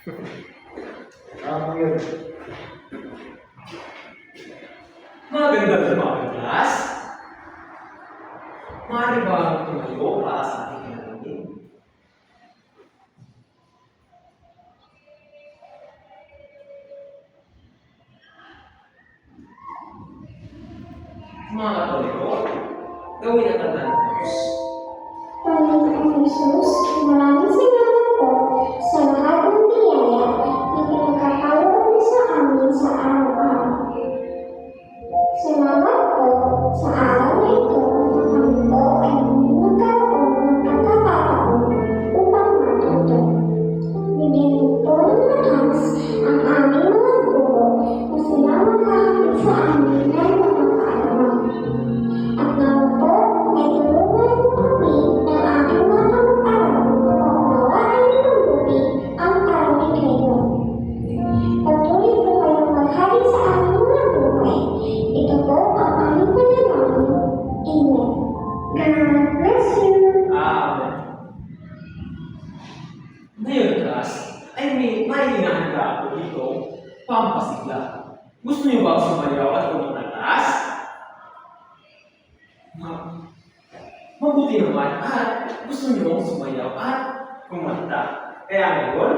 Yun. Maganda rin mga class. Maaari ba tumayo para sa ating kinalangin? Mga Katoliko, gawin ang tanda ng Diyos. Panginoong Jesus, maraming salamat po sa lahat ng biyaya na pinagkakaroon mo sa amin sa araw-araw. Salamat po sa araw na ito na kami po ay nagkaroon ng pagkakataon upang matuto. Bigyan niyo po ng lakas ang aming mga guro na sila maghahatid sa amin ng mga kaalaman. At naman po ay tulungan mo kami ng ating mga kamag-aral na maunawaan ng mabuti ang karunikayo. Patuloy po kayong maghari sa aming mga buhay. Ito po ang aming panalangin. Amen. God bless you. Amen. Ngayon, class, ay may hinahanda ako dito, pampasigla. Gusto niyo ba sumayaw at kumanta, class? Mabuti naman at gusto niyo sumayaw at kumanta. Kaya ngayon,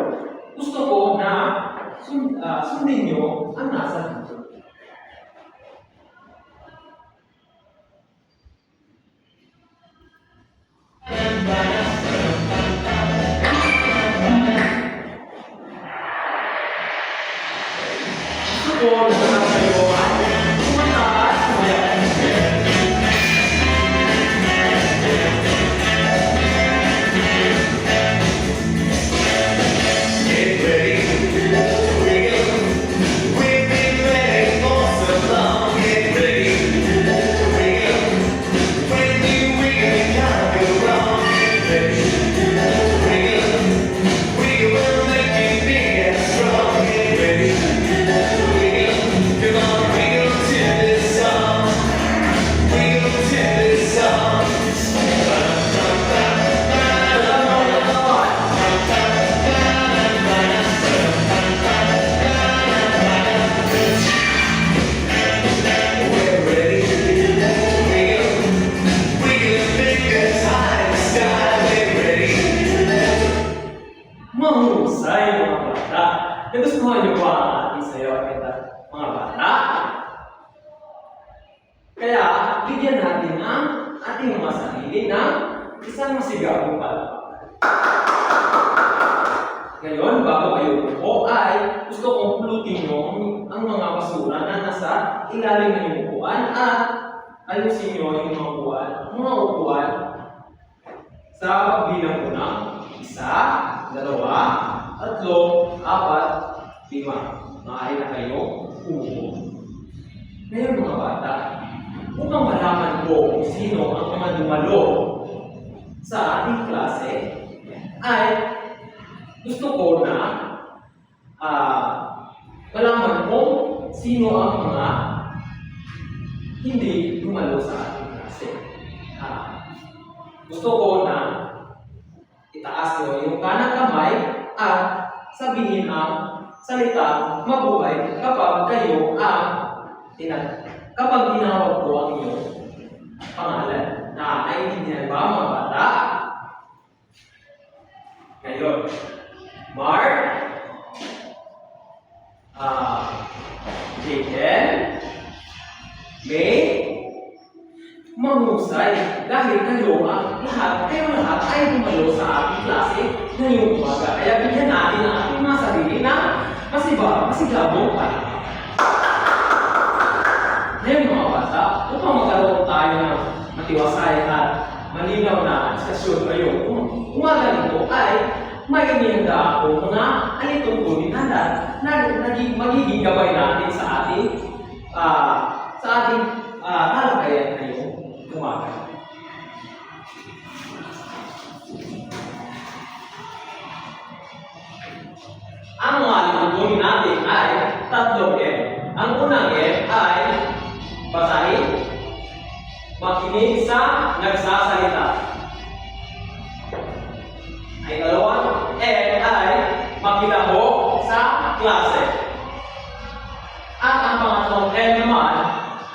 gusto ko na sundin niyo ang nasa dito. Gusto ko na kayo at kumanta at sumayaw. Mahusay mga bata. Nagustuhan niyo ba ang ating sayaw at mga bata? Kaya, bigyan natin ang ating mga sarili ng isang masigabong palakpakan. Ngayon, bago kayo po ay gusto kong pulutin niyo ang mga basura na nasa ilalim ng inyong upuan at ayusin niyo yung mga upuan sa pagbilang ko ng 1, 2, 3, 4, 5. Maaari na kayo umupo. Ngayon mga bata, upang malaman ko kung sino ang mga dumalo sa ating klase, ay gusto ko na malaman ko sino ang mga hindi dumalo sa ating klase. Gusto ko na itaas niyo yung kanang kamay at sabihin ang salita mabuhay kapag kayo kapag tinawag ko ang inyong pangalan. Naiintindihan ba mga bata? Ngayon, Mark, Jaden, May, mahusay dahil kayo lahat ay dumalo sa ating klase ngayong umaga. Kaya bigyan natin ang ating mga sarili na masigabong palakpakan. Ngayon mga bata, upang magkaroon tayo ng matiwasay at malinaw na diskusyon ngayong umaga nito ay may inihanda ako mga alituntunin na magiging gabay natin sa ating talakayan ngayong umaga. Ang mga alituntunin natin ay 3 M. Ang unang M ay basahin, makinig sa nagsasalita. Ay dalawang M ay makilahok klase. At ang pangatlong M naman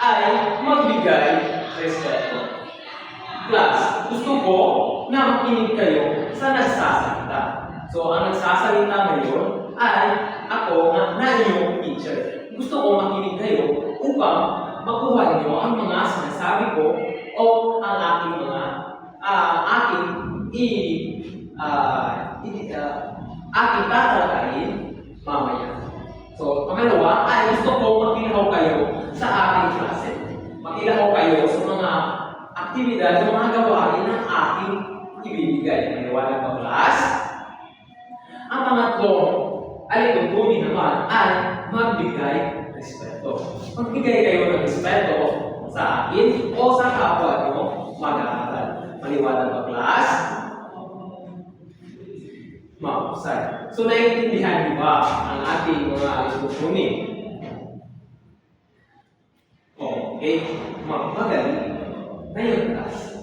ay magbigay respeto. Class, gusto ko na makinig kayo sa nagsasalita. So, ang nagsasalita ngayon ay ako na iyong teacher. Gusto ko makinig kayo upang makuha niyo ang mga sinasabi ko o ang aking mga aking tatalakayin mamaya. So, pangalawa ay gusto ko makilaw kayo sa ating klase. Makilaw kayo sa mga aktibidad, sa mga gawain ng aking ibibigay. Maliwanag ba, class? Ang pangatlong alituntunin naman ay magbigay respeto. Magbigay kayo ng respeto sa akin o sa kapwa nyo mag-aaral. Maliwanag ba, class? Mahusay. So, naiintindihan niyo ba ang ating mga alituntunin? Okay. Magaling. Ngayon, class,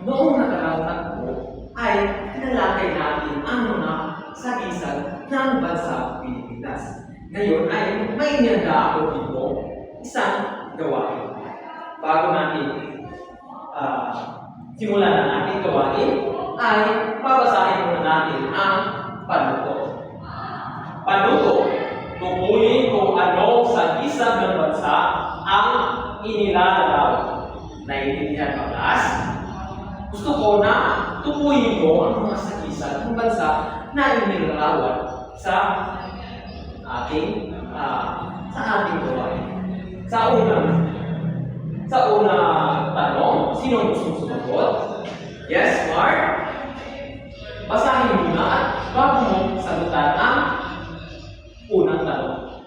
noong nakaraang takbo ay tinalakay natin ang mga sagisag ng bansa Pilipinas. Ngayon ay may inihanda ako dito isang gawain. Bago natin simulan ang ating gawain, ay babasahin muna natin ang panuto. Panuto, tukuyin kung ano sa gisag ng bansa ang inilalaraw. Naiintindihan ba, class? Gusto ko na tukuyin ko ang mga sagisag ng bansa na inilalarawan sa ating gawain. Sa unang tanong, sino gusto sumagot? Yes, Mark? Basahin muna at bago mo sagutan ang unang tanong.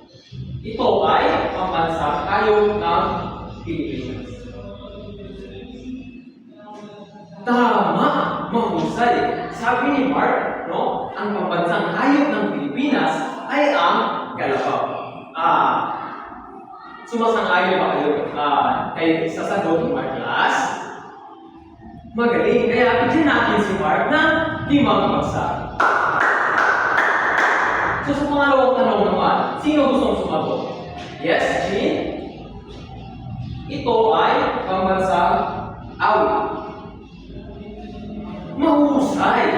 Ito ay pambansang kayo ng Pilipinas. Tama! Mahusay! Sabi ni Mark, no, ang pambansang hayop ng Pilipinas ay ang kalabaw. Sumasang-ayon ba kayo kay sasagot ni Mark, class? Magaling! Kaya bigyan natin si Mark ng 5 bagsak. So sa pangalawang tanong naman, sino gustong sumagot? Yes, Jean? Ito ay pambansang awit. Mahusay!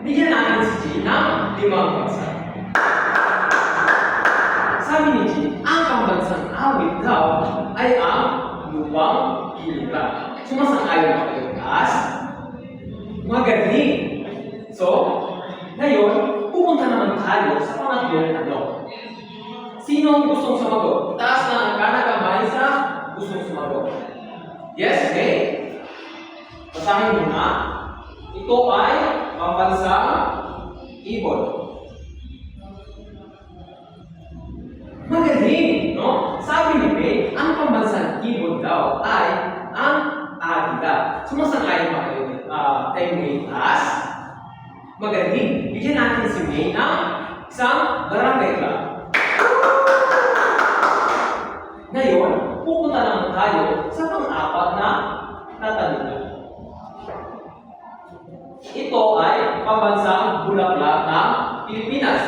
Bigyan natin si Jean ng 5 bagsak. Sabi ni Jean, ang pambansang awit daw ay ang lupang giliran. Sumasang-ayon ba kayo, class? Magaling! So, ngayon, pupunta naman tayo sa pangatlong tanong. Sino ang gustong sumagot? Taas na ang kanang kamay sa gustong sumagot. Yes, okay? Basahin muna. Ito ay pambansang ibon. Magaling, no? Sabi ni May, ang pambansang ibon daw ay ang agila. Sumasang-ayon ba kayo kay May, class? Magaling. Bigyan natin si May ng isang barangay club. Ngayon, pupunta naman tayo sa pang-apat na tatanungan. Ito ay pambansang bulaklak ng Pilipinas.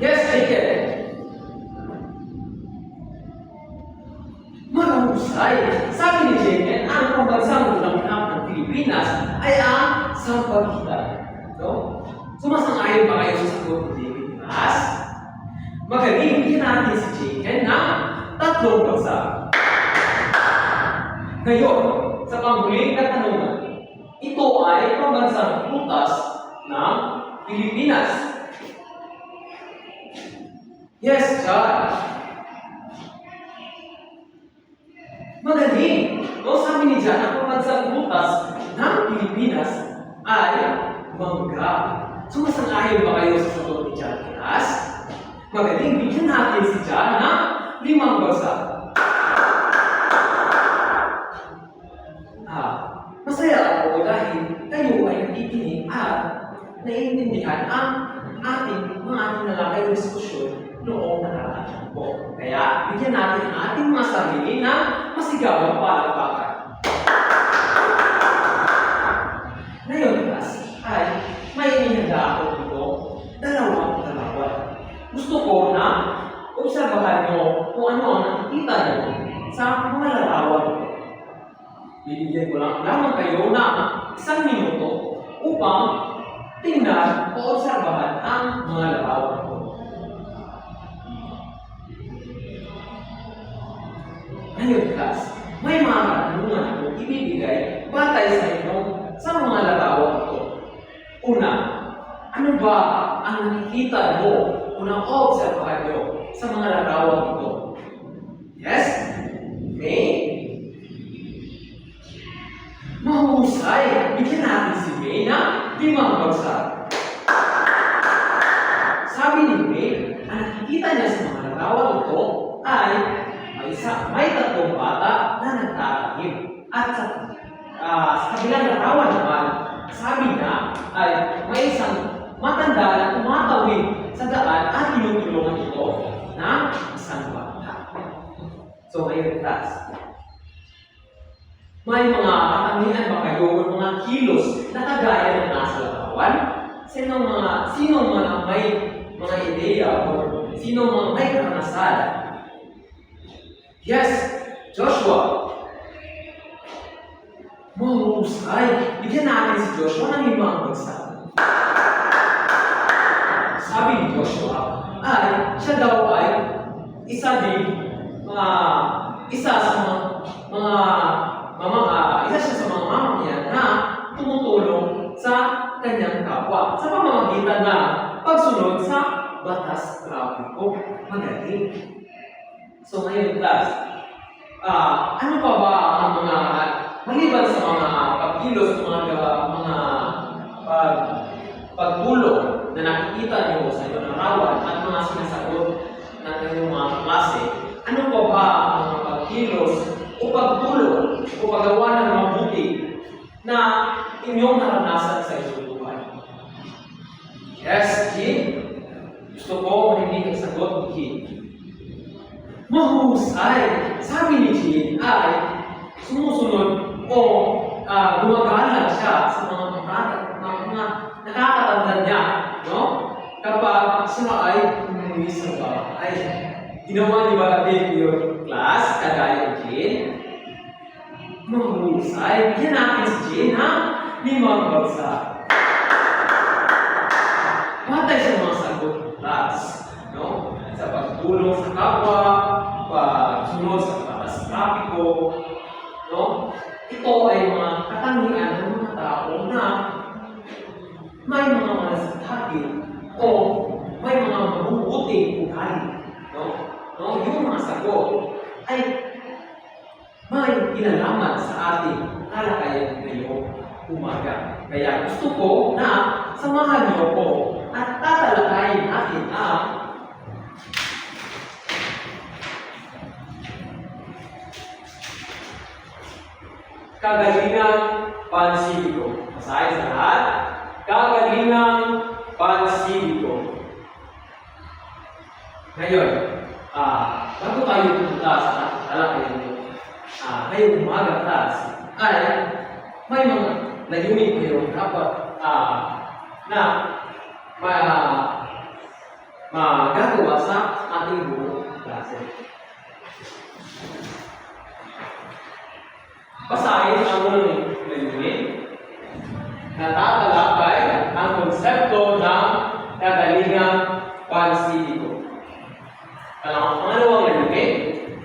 Yes, Jacob. Mahusay. Sabi ni Jacob, ang pambansang bulaklak ng Pilipinas ay ang sampagitan. No? Sumasang-ayon ba kayo sa sagot ni David, class? Magaling, bigyan natin si Jacob ng 3 bagsak. Ngayon, sa panghuling katanungan, ito ay pambansang prutas ng Pilipinas. Yes, John. Magaling. No, sabi ni John, ang pambansang prutas ng Pilipinas ay mangga. Sumasang-ayon ba kayo sa sagot ni John, class? Magaling, bigyan natin si John ng 5 bagsak. Masaya ako dahil kayo ay nakikinig at naiintindihan ang ating mga tinalakay ng diskusyon noong nakaraang po. Kaya, bigyan natin ang ating mga sarili na masigawang palakpakan. Ngayon, class, ay may inihanda ako dito 2 larawan. obserbahan nyo kung ano ang nakikita nyo sa mga larawan. Bibigyan ko lang lamang kayo ng 1 minuto upang tingnan o obserbahan ang mga larawan ko. Ngayon, class, may mga katanungan akong ibibigay batay sa inyo sa mga larawan ito. Una, ano ba ang nakikita mo o na-obserbahan nyo sa mga larawan ito? Yes? May? Mahusay! Bigyan natin si May na 5 bagsak. Sabi ni May, ang nakikita niya sa mga larawan ito ay may 3 bata na nagtatahim. At sa kabilang larawan naman, sabi na ay may isang matanda na tumatawid sa daan at tinutulungan ito ng isang bata. So, ngayon, class, may mga katangian ba kayo o mga kilos na kagaya ng nasa larawan? Sino mga may mga ideya o sino mga may karanasan? Yes, Joshua. Mahusay. Bigyan natin si Joshua ng 5 bagsak. Sabi ni Joshua ay siya daw ay isa siya sa mga mamamayan na tumutulong sa kanyang kapwa sa pamamagitan ng pagsunod sa batas trapiko. Magaling. So ngayon, class, ano pa ba ang mga maliban sa mga pagkilos, mga pagtulong na nakikita niyo sa inyong larawan at mga sinasagot ng inyong mga klase, ano pa ba ang mga pagkilos o pagtulong o paggawa ng mabuti na inyong naranasan sa inyong buhay? Yes, Jim? Gusto ko marinig ang sagot ni Jim. Mahusay! Sabi ni Jim ay sumusunod o gumagalang siya sa mga nakakatanda niya, no? Kapag siya ay umuwi sa bahay. Ginawa niyo ba natin yung class, kagaya ni Jim? Mahusay! Bigyan natin si Jim ng 5 bagsak. Batay sa mga sagot ng class, no? Sa pagtulong sa kapwa, pagsunod sa batas trapiko, no? Ito ay mga katangian ng mga tao na may mga malasakit o may mga mabubuting ugali, no? Yung mga sagot ay may kinalaman sa ating talakayan ngayong umaga. Kaya gusto ko na samahan niyo ko at tatalakayin natin ang kagalingang pansibiko. Masahin sa lahat. Kagalingang pansibiko. Ngayon, bago tayo pupunta sa talakayan nyo, ngayong umaga class, ay may mga layunin kayo dapat na magagawa sa ating buong klase. Basahin ang unang layunin na tatalakay ang konsepto ng kagalingang pansibiko. Pangalawang layunin,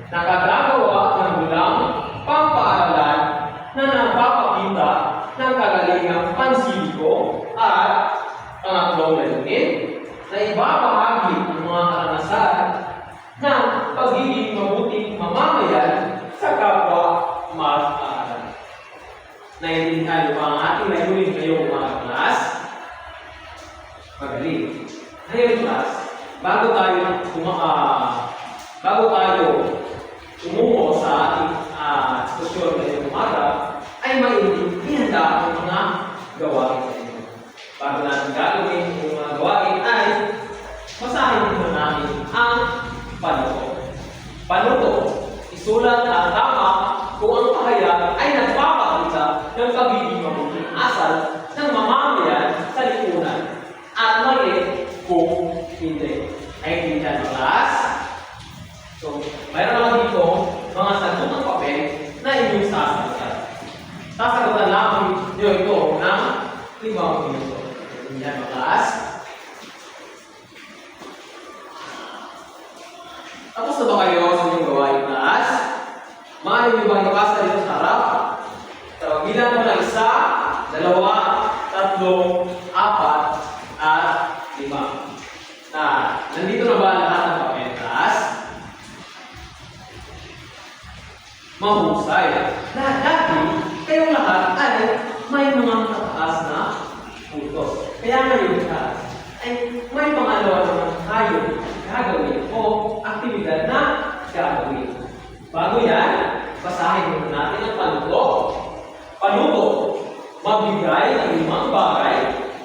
nakagagawa ng bulang pampaaralan na nagpapakita ng kagalingang pansibiko at pangatlong layunin na ibabahagi ang mga karanasan ng pagiging mabuting mamamayan sa kapwa mag-aaral. Naiintindihan niyo ba ang ating layunin ngayong mga class? Magaling. Ngayon class, bago tayo tumungo sa ating diskusyon ngayong umaga, ay ihanda ang mga gawain sa inyo. Bago natin gagawin ang mga gawain ay basahin muna namin ang panuto. Panuto, isulat na tama kung ang pahayag ay nagpapakita ng pagiging mabuting asal ng mamamayan sa lipunan at mali kung hindi. Ay, hindi na class. Tapos na ba kayo sa inyong gawain class? Maaari niyo bang ipasa dito sa harap? Bilang ko na 1, 2, 3, 4, at 5. Nandito na ba lahat ng papel class? Mahusay. Dati, kayong lahat ay may mga mataas na putos. Kaya ngayon class, ay may pangalawa naman tayo gagawin o aktibidad na gagawin. Bago yan, basahin muna natin ang panuto. Panuto, magbigay ng 5 bagay,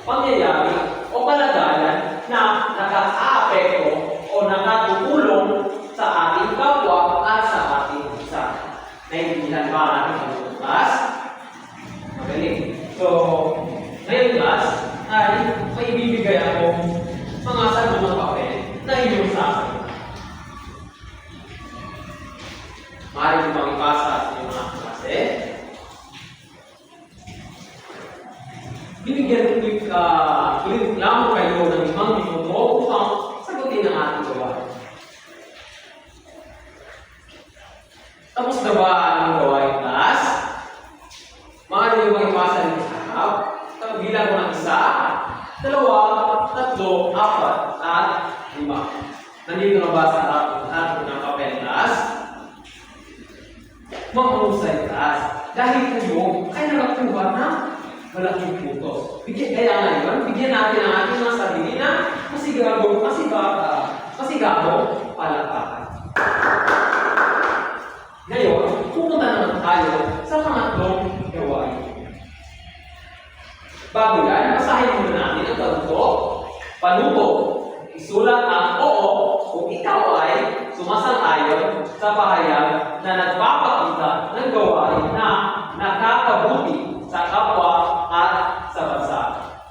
pangyayari o kalagayan na nakaka-apekto o nakatutulong sa ating kapwa at sa ating isa. Naiintindihan ba natin ang panuto class? Magaling. So, ngayon class, ay may ibibigay ako mga sagot ng papel na inyong sasagot. Maaari mo bang ipasa sa inyong mga klase? Binigyan lang kayo ng 5 minuto upang sagutin ang ating gawain. Tapos na ba ang gawain class? Maaari mo bang ipasa dito sa harap? Bilang ko ng 1, 2, 3, 4, at 5. Nandito na ba sa harap ng papel class? Mahusay class. Dahil kayo ay nakakuha ng malaking putos. Kaya ngayon, bigyan natin ang ating mga sarili na masigabong palakpakan. Ngayon, pupunta naman tayo sa pangatlong gawain. Bago yan, basahin muna natin ang panuto. Panuto, isulat ang oo kung ikaw ay sumasang-ayon sa pahayag na nagpapakita ng gawain na nakakabuti sa kapwa at sa bansa.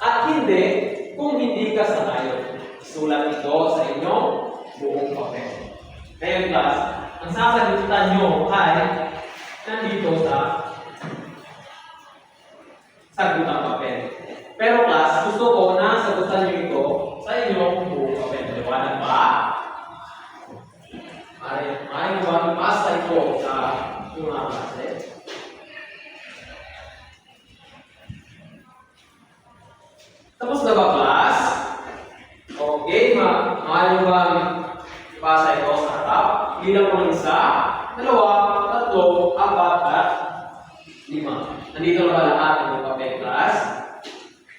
At hindi kung hindi ka sangayon. Isulat ito sa inyong buong papel. Ngayon class, ang sasagutan nyo ay nandito sa sagutang papel. Pero class, gusto ko na sagutan nyo ito sa inyong buong papel. Liwanag ba? Maaari ba ipasa ito sa inyong mga klase? Tapos na ba class? Okay, maaari ba ipasa ito sa harap? Bilang ko ng 1, 2, 3, 4, at 5. Nandito na ba lahat ng papel class?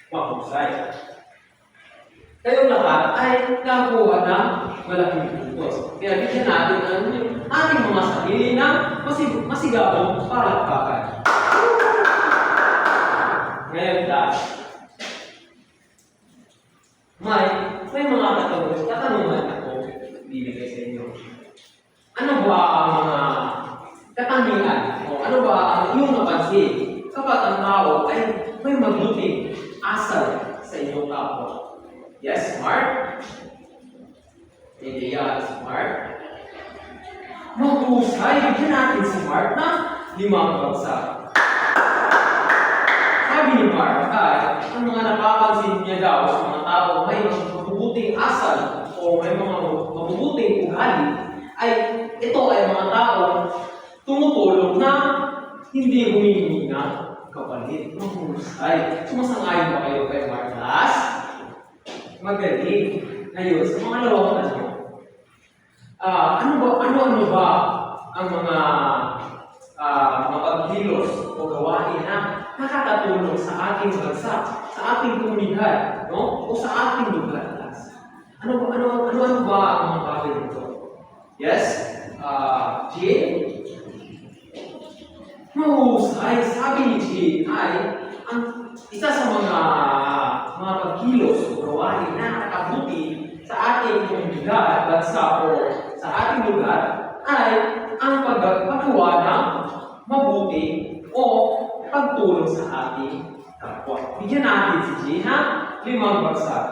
Mahusay. Kayong lahat ay nakakuha ng malaking putos. Kaya bigyan natin ang ating mga sarili na masigabong palakpakan. Ngayon class, may mga katanungan ako bibigay sa inyo. Ano ba ang mga katanungan o ano ba ang iyong napansin kapag ang tao ay may mabuting asal sa inyong kapwa? Yes, smart? Hindi yan, smart? Mahusay, bigyan natin si Mark na 5 bagsak. Sabi ni Mark ay ang mga napapansin niya daw sa mga tao may mabubuting asal o may mga mabubuting ugali ay ito ay mga tao tumutulong na hindi humingi ng kapalit. Mahusay. Sumasang-ayon ba kayo kay Mark class? Magaling. Ngayon, sa mga lawang tanong, ano ba ang mga pagkilos o gawain na nakakatulong sa ating bansa, sa ating komunidad, no? O sa ating lugar? Ano ba ang mga bagay nito? Yes? Jane? Mahusay. Sabi ni Jane ay ang isa sa mga pagkilos o gawain na nakakabuti sa ating komunidad, bansa o sa ating lugar ay ang paggawa ng mabuti o pagtulong sa ating kapwa. Bigyan natin si Gina 5 bagsak.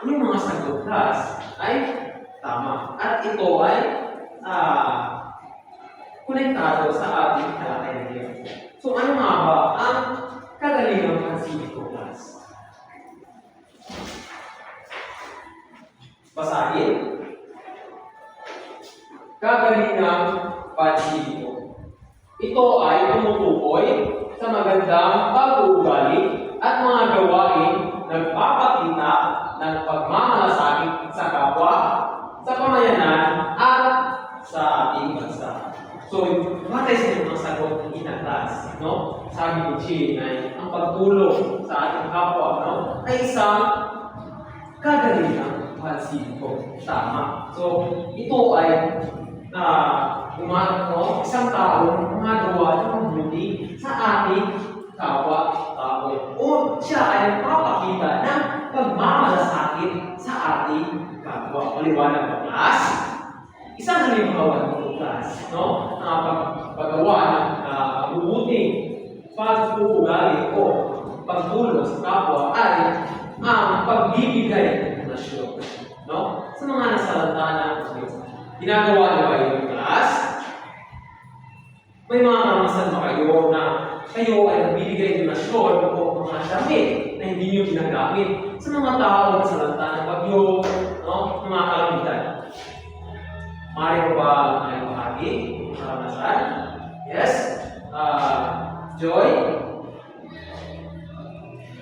Yung mga sagot class ay tama. At ito ay konektado sa ating talakayan. So ano nga ba ang kagalingang Pansibiko class? Basahin. kagalingang pansibiko. Ito ay tumutukoy sa magandang pag-uugali at mga gawain nagpapakita ng pagmamalasakit sa kapwa, sa pamayanan, at sa ating bansa. So, batay sa mga sagot ng inatas, no? Sabi ni Jane ay ang pagtulong sa ating kapwa, no? Ay isang kagalingang pansibiko. Tama. So, ito ay isang taong gumagawa ng mabuti sa ating kapwa-tao. O siya ay nagpapakita ng pagmamalasakit sa ating kapwa. Maliwanag ba, class? Isang halimbawa ng class, no? Paggawa ng mabubuting pagpupugali o pagtulong sa kapwa ay ang pagbibigay ng nasyon, no? Sa mga nasalanta ng Diyos. Ginagawa niyo ba yung class? May mga karanasan ba kayo na kayo ay nagbibigay ng nasyon o mga damit na hindi niyo ginagamit sa mga tao na nasalanta ng bagyo, no? Ng mga kalamitan? Maaari mo ba ay bahagi ng karanasan? Yes? Joy?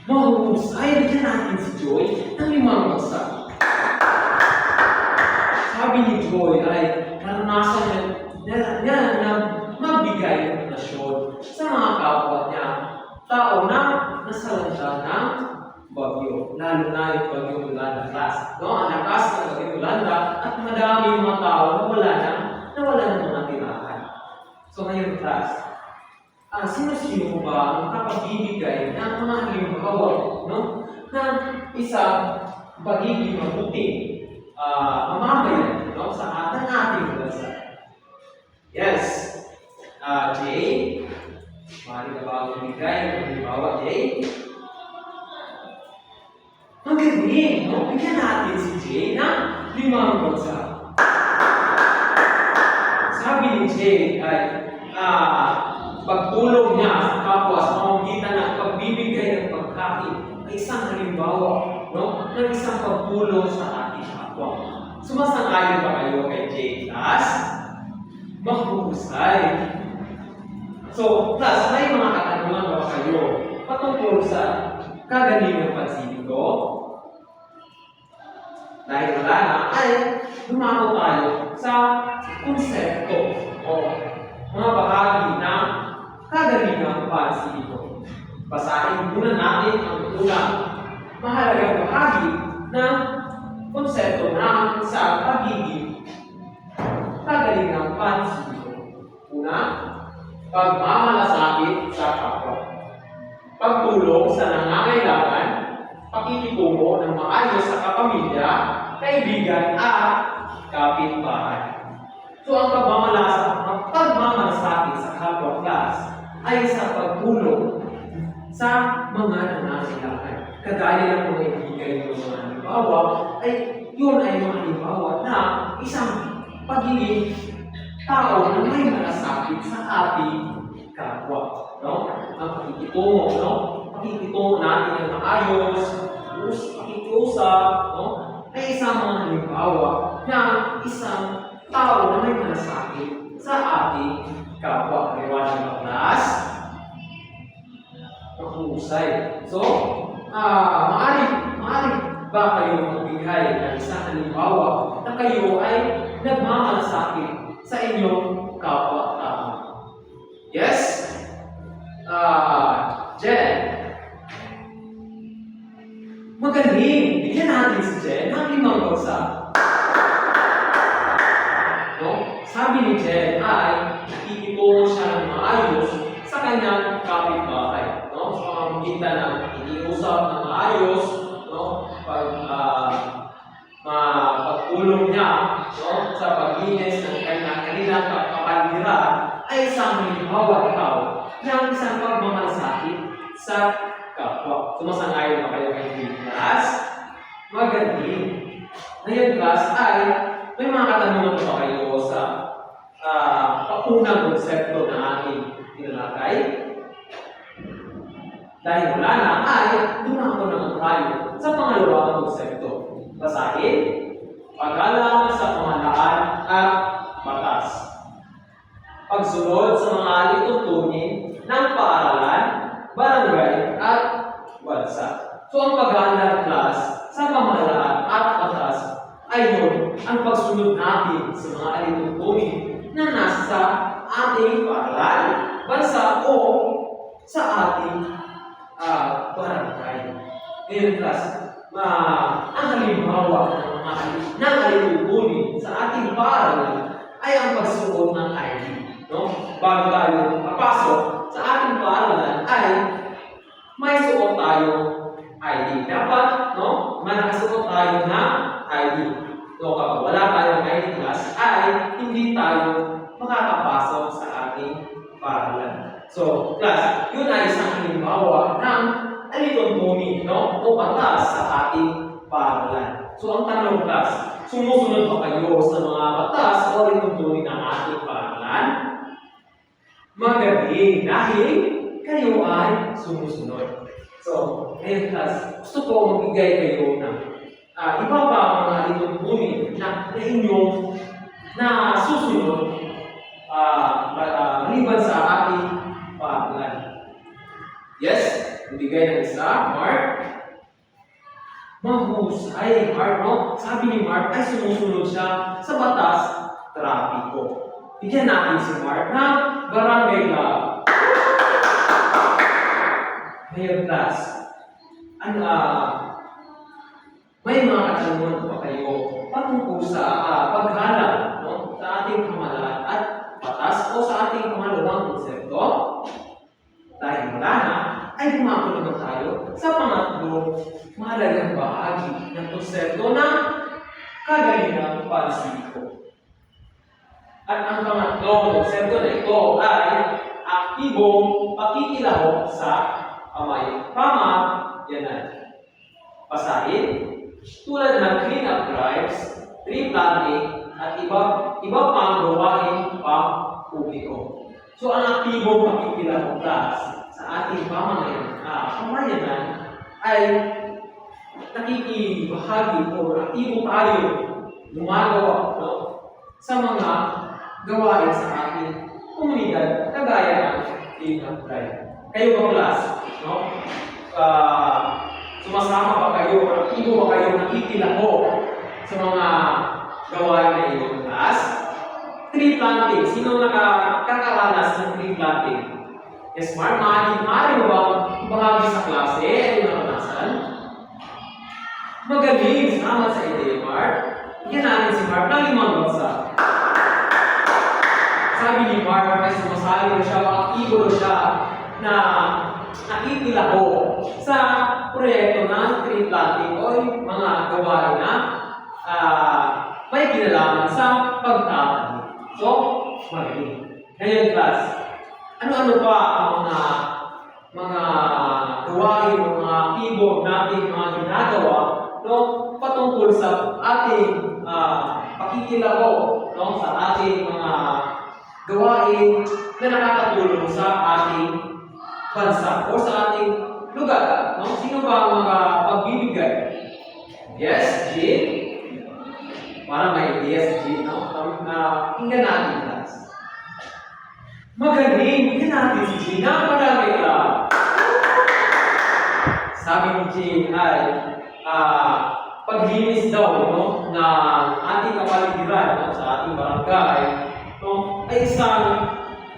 Mahusay, bigyan natin si Joy ng 5 bagsak. Sabi ni Joy ay karanasan niya na magbigay ng nasyon sa mga kapwa niya, tao na nasalanta ng bagyo, lalo na yung bagyong Yolanda, class. No? Ang lakas ng bagyong Yolanda at madami yung mga tao na wala ng mga tirahan. So ngayon, class, sino-sino ba ang nakapagbibigay ng mga halimbawa, no? ng isang pagiging mabuting mamamayan, no? sa ating bansa? Yes. Jay, maaari ka ba magbigay ng halimbawa, Jay? Magaling, no? Bigyan natin si Jay ng 5 bagsak. Sabi ni Jay ay pagtulong niya sa kapwa sa pamamagitan ng pagbibigay ng pagkain ay isang halimbawa, no? ng isang pagtulong sa ating kapwa. Sumasang-ayon ba kayo kay Jay, class? Mahusay. So, class, may mga katanungan ba kayo patungkol sa kagalingang pansibiko? Dahil wala na, ay dumako tayo sa konsepto o mga bahagi ng kagalingang pansibiko. Basahin muna natin ang unang mahalagang bahagi ng konsepto ng sa pagiging kagalingang pansibiko. Una, pagmamalasakit sa kapwa. Pagtulong sa nangangailangan, pakikitungo ng maayos sa kapamilya, kaibigan at kapitbahay. So ang pagmamalasakit sa kapwa, class ay sa pagtulong sa mga nangangailangan. Kagaya ng mga ibigay ng mga halimbawa, ay yun ay mga halimbawa na isang pagiging tao na may malasakit sa ating kapwa. No? Ang pakikitungo, no? Pakikitungo natin ng maayos, pakikiusap, no? Ay isang mga halimbawa na isang tao na may malasakit sa ating kapwa. Liwanag ng class. Mahusay. So, maaari ba kayo magbigay ng isang halimbawa na kayo ay nagmamalasakit sa inyong kapwa-tao? Yes? Jen. Magaling. Bigyan natin si Jen ng 5 bagsak. No? Sabi ni Jen ay nakikitungo siya ng maayos sa kanyang kapitbahay. No? So, ang kita ng iniusap na maayos, no? Pagtulong niya, no? sa paglinis ng kanilang kapaligiran ay isang halimbawa tao ng isang pagmamalasakit sa kapwa. Sumasang-ayon na kayo kay class? Magaling. Ngayon, class, ay may mga katanungan pa kayo sa paunang konsepto na ating tinalakay? Dahil wala na, ay dumako naman tayo sa pangalawang konsepto. Basahin, pag-alam sa pamahalaan at batas. Pagsunod sa mga lituntunin ng paaralan, barangay at bansa. So ang pag-aaral class sa pamahalaan at batas ay yun ang pagsunod natin sa mga alituntunin na nasa ating paaralan, bansa o sa ating barangay. Ngayon class, ang halimbawa ng alituntunin sa ating paaralan ay ang pagsuot ng ID. No? Bago tayo papasok sa ating paaralan ay may suot tayo ID. Dapat, no, manakasuot tayo ng ID. So, kapag wala tayong ID class, ay hindi tayo makakapasok sa ating paaralan. So, class, yun ay isang halimbawa ng alituntunin, no, o batas sa ating paaralan. So, ang tanong, class, sumusunod ba kayo sa mga batas o alituntunin ng ating paaralan? Magaling, dahil kayo ay sumusunod. So, ngayon class, gusto ko magbigay kayo ng iba pa mga alituntunin na inyong na susunod maliban sa ating paaralan. Yes? Magbigay ng isa, Mark. Mahusay, Mark, no? Sabi ni Mark ay sumusunod siya sa batas trapiko. Bigyan natin si Mark na barangay law. Ngayon class, may mga katanungan pa kayo patungkol sa paghalang, no, sa ating pamahalaan at batas o sa ating pangalawang konsepto? Dahil wala na, ay dumako naman tayo sa pangatlong mahalagang bahagi ng konsepto ng kagalingang pansiko. At ang pangatlong konsepto na ito ay aktibong pakikilahok sa pamayanan. Pasahin, tulad ng clean-up drives, tree planting, at iba pang gawain pang-publiko. So, ang aktibong pakikilahok sa ating pamayanan ay nakikibahagi o aktibo tayo gumagawa, no, sa mga gawain sa ating komunidad, kagaya ng clean-up drive. Kayo ba class, no? Sumasama ba kayo o aktibo ba kayo nakikilahok sa mga gawain na iyong class? Tree planting. Sino nakakaranas ng tree planting? Yes, Mark. Maaari mo bang ibahagi sa klase? Ano naranasan? Magaling. Salamat sa ideya, Mark. Bigyan natin si Mark ng 5 bansa. Sabi ni Mark ay sumasali siya, aktibo siya na nakikilahok sa proyekto ng tree planting o mga gawain na may kinalaman sa pagtatanim. So, magaling. Ngayon, class, ano-ano pa ang mga gawain o mga aktibo natin mga ginagawa, no, patungkol sa ating pakikilahok, no, sa ating mga gawain na nakakatulong sa ating bansa o sa ating lugar, no? Sino ba ang mga pagbibigay? Yes, G? Para may yes, G, no? Tingnan natin, class. Magaling! Tingnan natin si G na marami ka. Sabi ni G ay paglinis daw, no, na ating kapaligiran, no, sa ating barangay, no, ay isang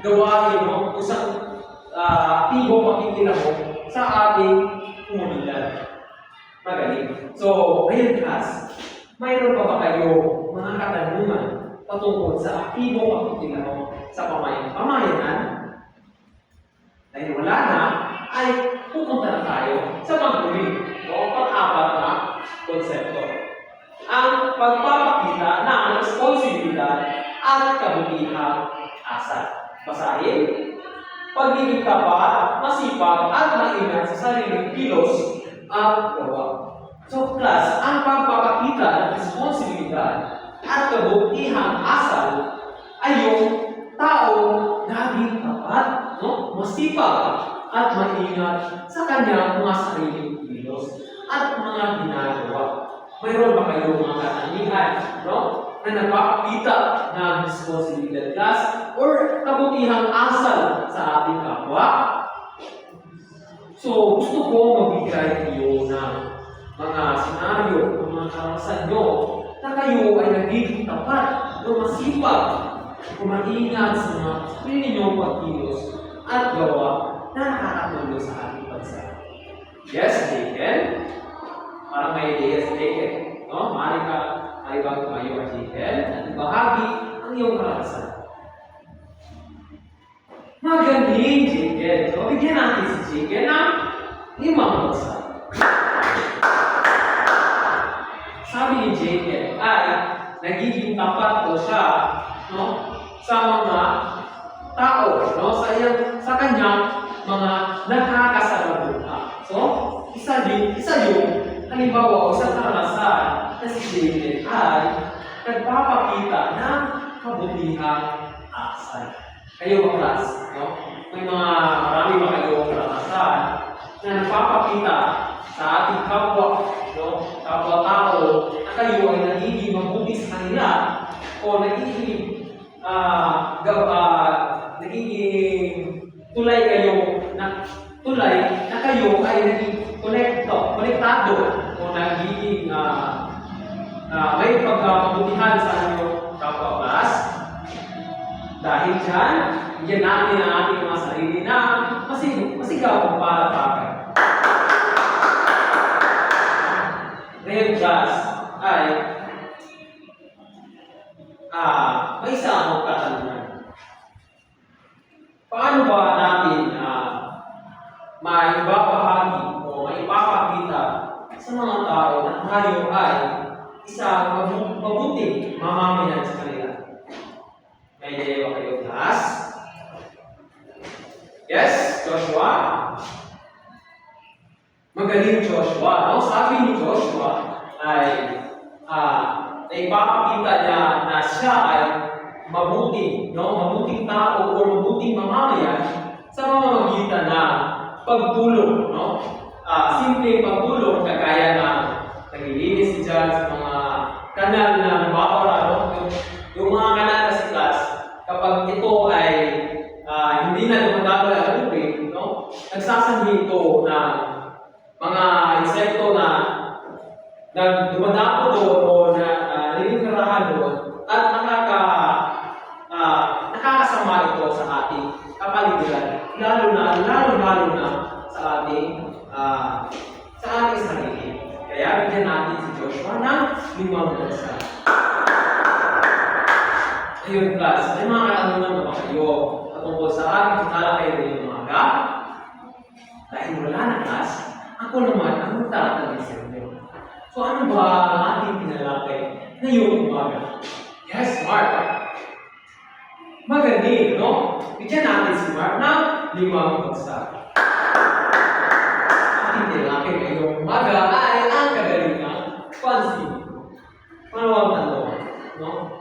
gawain, no, isang aktibo pakikilahok sa ating komunidad. Magaling. So, ngayon class, mayroon pa ba kayo mga katanungan patungkol sa aktibo pakikilahok sa pamayanan? Dahil wala na, ay pupunta na tayo sa pag-uli o pang-apat na konsepto. Ang pagpapakita ng responsibilidad at kabutihang asal. Basahin. Pagiging tapat, masipag, at maingat sa sariling kilos at gawa. So, class, ang pagpapakita ng responsibilidad at kabutihang asal ay yung tao naging tapat, no, masipag, at maingat sa kanyang mga sariling kilos at mga ginagawa. Mayroon ba kayong mga katangian, no, na nagpapakita ng responsibilidad class or kabutihang asal sa ating kapwa. So, gusto ko magbigay kayo ng mga senaryo, ng mga karanasan nyo na kayo ay nagiging tapat o masipag o maingat sa mga sarili ninyong pagkilos at gawa na nakakatulong sa ating bansa. Yes, Jacob. Parang may ideya sa Jacob. No? Maaari ka ay bago kayo at Jacob at ibahagi ang iyong karanasan. Magaling, Jacob. So, bigyan natin si Jacob ng 5 bansa. Sabi ni Jacob ay nagiging tapat po siya, no, sa mga tao, no, sa kanyang mga nakakasalamuha. So, isa yung halimbawa, isang karanasan na si Jacob ay nagpapakita ng kabutihang asal. Kayo ba, class? No? Marami ba kayo karanasan na nagpapakita sa ating kapwa, no, kapwa-tao, na kayo ay nagiging mabuti sa kanila o nagiging tulay na kayo ay naging konektado o nagiging may pagkakabutihan sa inyong kapwa-class. Dahil dyan, bigyan natin ang ating mga sarili na masigaw para bagay. Ngayon, class, ay may isa akong katanungan. Paano ba natin maibabahagi o maipapakita sa mga tao na tayo ay isang mabuting mamamayan sa kanila? May idea ba kayo, class? Yes, Joshua? Magaling Joshua. No? Sabi ni Joshua ay naipapakita niya na siya ay mabuting tao o mabuting mamamayan sa pamamagitan ng pagtulong, no? Simpleng pagtulong kagaya ng naglilinis dyan sa mga kanal na nababara, no? Yung mga kanal na class, kapag ito ay hindi na dumadaloy ang tubig, no? Nagsasanhi ito ng mga insekto na dumadapo doon o nililingkarahan doon at nakakasama ito sa ating kapaligiran, lalo na sa ating sarili. Kaya bigyan natin si Joshua ng 5 bansa. Ayun, class, may mga katanungan na ba kayo patungkol sa ating talakay ngayong umaga? Dahil wala na, class, ako naman ang magtatanong sa inyo. So ano ba ang ating tinalakay ngayong umaga? Yes, Mark. Magaling, no? Bigyan natin si Mark ng 5 bansa. Ating tinalakay ngayong umaga ay ang kagalingang pansin. Panawang tanong, no?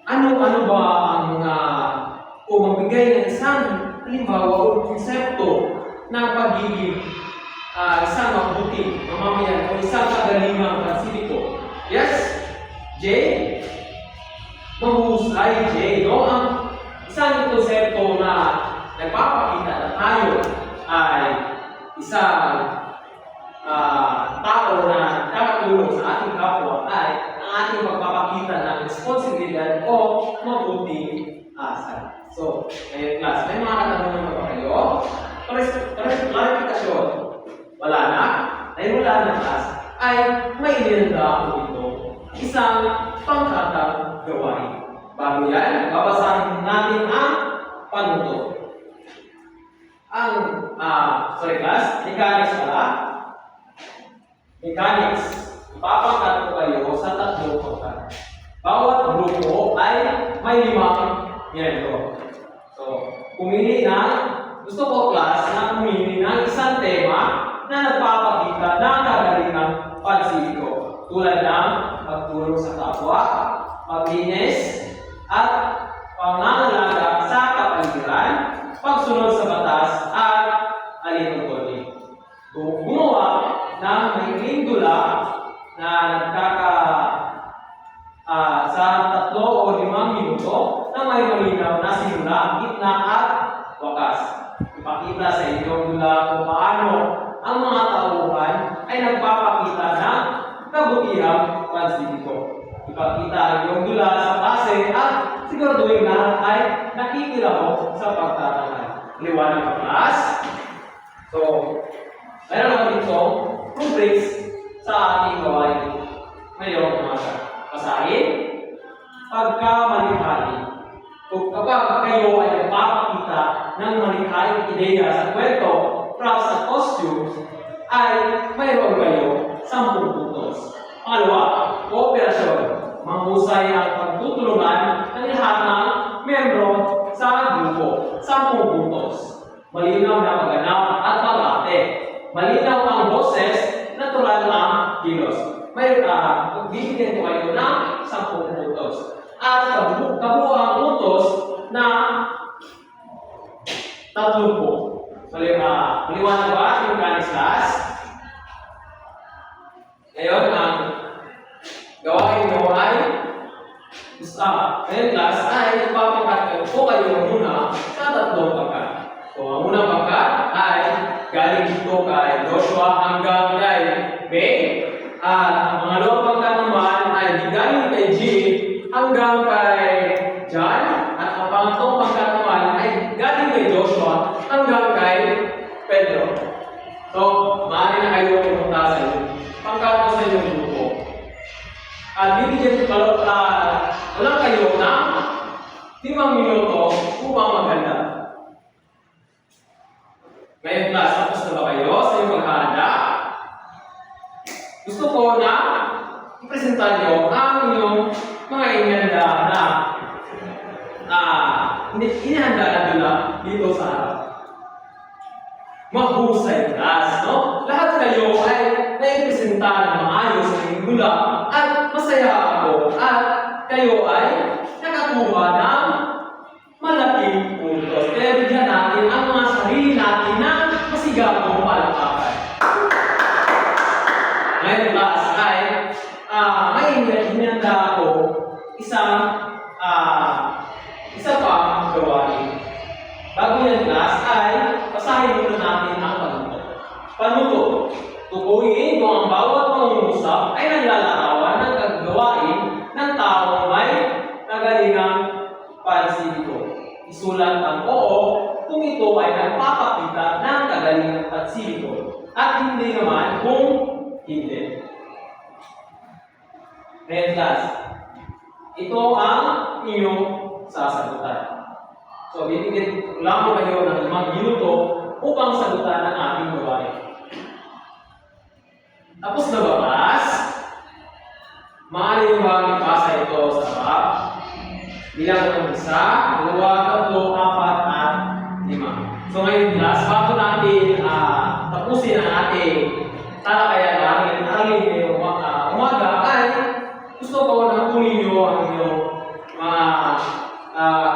Ano ba ang o magbigay ng isang halimbawa o konsepto ng pagiging isang mabuting mamamayan o isang kagalingang pansipiko? Yes? Jay? Mahusay, Jay, no? Ang isang konsepto na nagpapakita na tayo ay isang tao na nakatulong sa ating kapwa ay ang ating pagpapakita ng responsibilidad o mabuting asal. So, ngayon, class, may mga katanungan na ba kayo? Klarifikasyon. Wala na? Dahil wala na, class, ay may inilanda ako dito isang pangkatang gawain. Bago yan, babasahin natin ang panuto. Class, mechanics pala. Mechanics. Ipapangkat ko kayo sa 3 pangkat. Bawat grupo ay may 5 miyembro. So, gusto ko, class, na pumili ng isang tema na nagpapakita ng kagalingang pansipiko. Tulad ng pagtulong sa kapwa, paglinis, at pangangalaga sa kapaligiran, pagsunod sa batas, at alinutunin. Gumawa ng maikling dula na sa 3 o 5 minuto na may malinaw na simula, gitna at wakas. Ipakita sa inyo mula kung paano ang mga tauhan ay nagpapakita ng kabutihang pansibiko. Ipakita ang iyong dula sa klase at siguraduhin lahat ay nakikilahok sa pagtatangal. Liwanag ang class. So, meron naman dito rubrics sa ating gawain ngayong umaga. Basahin, pagkamalikhali. Kung kapag kayo ay nagpapakita ng malikhaing ideya sa kwento, props at costumes, ay mayroon kayo 10 puntos. Pangalawa, kooperasyon. Mahusay ang pagtutulungan ng lahat ng membro sa grupo. 10 puntos. Malinaw na pagganap at pag-ate. Malinaw ang boses, natural ang kilos. Bibigyan ko kayo ng 10 puntos. At kabuang puntos na 30. Maliwanag ba yung mechanics class? Ngayon, ang gawain mo ay ngayon class ay ipapangkat ko kayo muna sa 3 pangkat. So, ang unang pangkat ay galing dito kay Joshua hanggang kay Ben. At ang pangalawang pangkat naman ay galing kay Jean hanggang kay John. At ang pangatlong pangkat naman ay galing kay Joshua hanggang kay Pedro. So, maaari na kayo pumunta sa inyo. Pangkat mo sa inyong grupo. At bibigyan ko walang kayo ng 5 minuto upang maganda. Ngayon class, tapos na ba kayo sa inyong paghahanda? Gusto ko na i-presenta nyo ang inyong mga inihanda na inihanda na dula dito sa harap. Mahusay class, no? Lahat kayo ay naipresenta ng maayos sa inyong dula at masaya ako at kayo ay nakakuha ng malaking puntos. Kaya bigyan natin ang mga sarili natin ng masigabong palakpakan. Ngayon class ay may hinanda ako isa pang gawain. Bago yan class ay basahin muna natin ang panuto. Panuto. Tukuyin kung ang bawat pangungusap ay naglalarawan ng kagawain ng taong may kagalingang pansibiko. Isulat ang oo kung ito ay nagpapakita ng kagalingang pansibiko at hindi naman kung hindi. Ngayon class, ito ang inyong sasagutan. So, bibigyan lang kayo ng 5 minuto upang sagutan ang ating gawain. Tapos na ba class? Maaari ba ipasa ito sa harap? Bilang ng 1, 2, 3, 4, at 5. So ngayon class, bago natin tapusin ang ating talakayan natin ngayong umaga ay gusto ko na kunin nyo ang inyong mga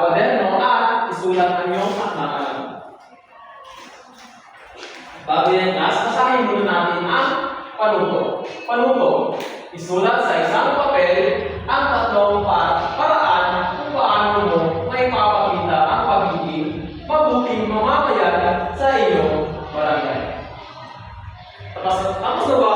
kwaderno at isulat ang inyong aknaan. Bago yan class, basahin muna natin ang panuto. Panuto. Isulat sa isang papel ang 3 paraan kung paano mo may papakita ang pagiging mabuting mamamayan sa iyong barangay. Tapos na ba